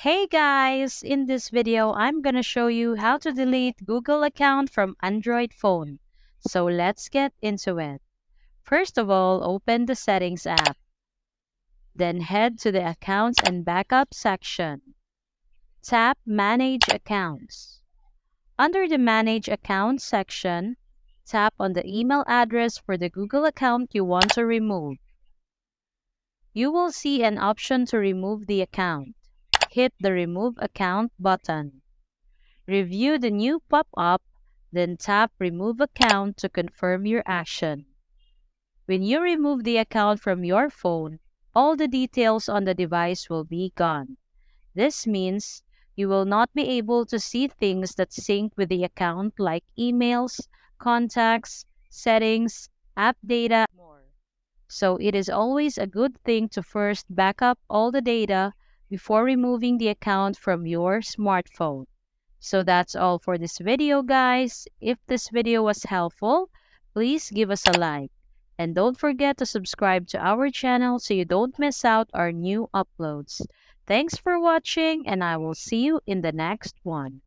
Hey guys! In this video, I'm gonna show you how to delete Google account from Android phone. So let's get into it. First of all, open the Settings app. Then head to the Accounts and Backup section. Tap Manage Accounts. Under the Manage Accounts section, tap on the email address for the Google account you want to remove. You will see an option to remove the account. Hit the Remove Account button. Review the new pop-up, then tap Remove Account to confirm your action. When you remove the account from your phone, all the details on the device will be gone. This means you will not be able to see things that sync with the account like emails, contacts, settings, app data, and more. So it is always a good thing to first back up all the data before removing the account from your smartphone. So that's all for this video, guys. If this video was helpful, please give us a like. And don't forget to subscribe to our channel so you don't miss out our new uploads. Thanks for watching, and I will see you in the next one.